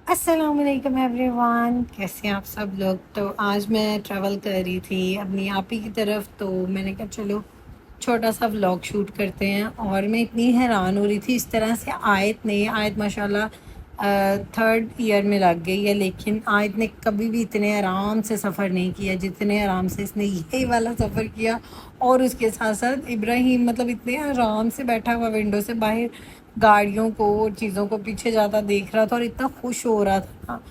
अस्सलामुअलैकुम एवरीवन, कैसे हैं आप सब लोग। तो आज मैं ट्रैवल कर रही थी अपनी आपी की तरफ, तो मैंने कहा चलो छोटा सा व्लॉग शूट करते हैं। और मैं इतनी हैरान हो रही थी इस तरह से आयत माशाल्लाह थर्ड ईयर में लग गई है, लेकिन आयत ने कभी भी इतने आराम से सफ़र नहीं किया जितने आराम से इसने यही वाला सफ़र किया। और उसके साथ साथ इब्राहिम मतलब इतने आराम से बैठा हुआ विंडो से बाहर गाड़ियों को और चीज़ों को पीछे ज़्यादा देख रहा था और इतना खुश हो रहा था ना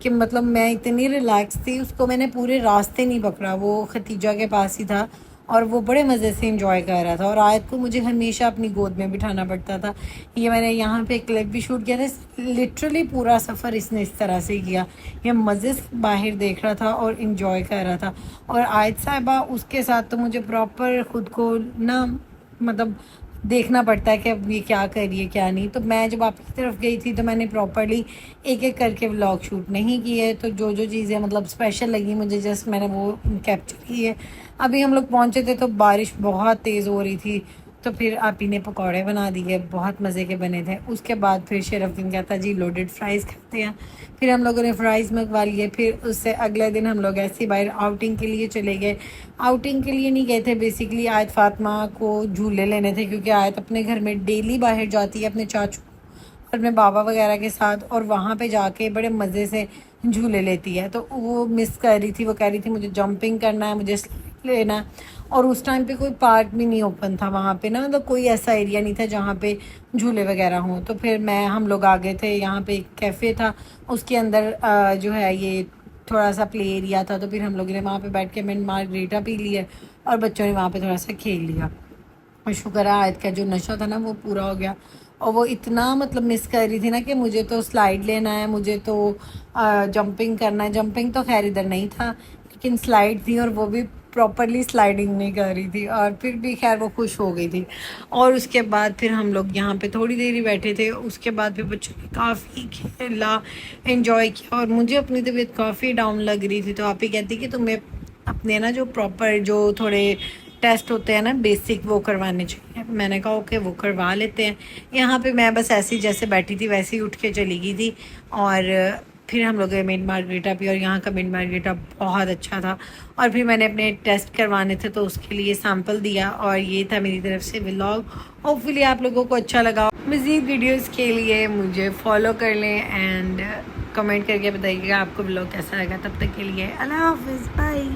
कि मतलब मैं इतनी रिलैक्स थी। उसको मैंने पूरे रास्ते नहीं पकड़ा, वो खतीजा के पास ही था और वो बड़े मज़े से इंजॉय कर रहा था। और आयत को मुझे हमेशा अपनी गोद में बिठाना पड़ता था। ये मैंने यहाँ पे एक क्लिप भी शूट किया था। लिटरली पूरा सफ़र इसने इस तरह से किया, ये मज़े से बाहर देख रहा था और इंजॉय कर रहा था। और आयत साहिबा उसके साथ तो मुझे प्रॉपर ख़ुद को ना मतलब देखना पड़ता है कि अब ये क्या कर रही है क्या नहीं। तो मैं जब आपकी तरफ गई थी तो मैंने प्रॉपरली एक एक करके व्लॉग शूट नहीं किए, तो जो जो चीज़ें मतलब स्पेशल लगी मुझे जस्ट मैंने वो कैप्चर की है। अभी हम लोग पहुँचे थे तो बारिश बहुत तेज़ हो रही थी, तो फिर आप ही ने पकौड़े बना दिए, बहुत मज़े के बने थे। उसके बाद फिर शेरफदीन कहता जी लोडेड फ्राइज़ खाते हैं, फिर हम लोगों ने फ़्राइज़ मंगवा लिए। फिर उससे अगले दिन हम लोग ऐसे ही बाहर आउटिंग के लिए चले गए। आउटिंग के लिए नहीं गए थे, बेसिकली आयत फ़ातिमा को झूले लेने थे, क्योंकि आयत अपने घर में डेली बाहर जाती है अपने चाचू और अपने बाबा वगैरह के साथ, और वहाँ पे जाके बड़े मज़े से झूले लेती है। तो वो मिस कर रही थी, वो कह रही थी मुझे जंपिंग करना है, मुझे स्लाइड लेना है। और उस टाइम पे कोई पार्क भी नहीं ओपन था वहाँ पे ना, मतलब कोई ऐसा एरिया नहीं था जहाँ पे झूले वगैरह हों। तो फिर हम लोग आ गए थे, यहाँ पे एक कैफ़े था, उसके अंदर जो है ये थोड़ा सा प्ले एरिया था। तो फिर हम लोगों ने वहाँ पे बैठ के मिंट मार्गरीटा पी लिया और बच्चों ने वहाँ पे थोड़ा सा खेल लिया। और शुक्र है आयत का जो नशा था ना वो पूरा हो गया। और वो इतना मतलब मिस कर रही थी ना कि मुझे तो स्लाइड लेना है, मुझे तो जंपिंग करना है। जंपिंग तो खैर इधर नहीं था, लेकिन स्लाइड थी और वो भी प्रॉपरली स्लाइडिंग नहीं कर रही थी, और फिर भी खैर वो खुश हो गई थी। और उसके बाद फिर हम लोग यहाँ पे थोड़ी देर ही बैठे थे। उसके बाद फिर बच्चों ने काफ़ी खेला, इन्जॉय किया, और मुझे अपनी तबीयत काफ़ी डाउन लग रही थी। तो आप ही कहती कि तुम्हें अपने ना जो प्रॉपर जो थोड़े टेस्ट होते हैं ना बेसिक, वो करवाने चाहिए। मैंने कहा ओके वो करवा लेते हैं। यहाँ पे मैं बस ऐसी जैसे बैठी थी वैसे ही उठ के चली गई थी। और फिर हम लोग मिंट मार्गरीटा पी, और यहाँ का मिंट मार्गरीटा बहुत अच्छा था। और फिर मैंने अपने टेस्ट करवाने थे तो उसके लिए सैम्पल दिया। और ये था मेरी तरफ से व्लॉग। होपफुली आप लोगों को अच्छा लगा। मज़ीद वीडियोज़ के लिए मुझे फॉलो कर लें एंड कमेंट करके बताइएगा आपको व्लॉग कैसा लगा। तब तक के लिए अल्लाह हाफ़िज़, बाय।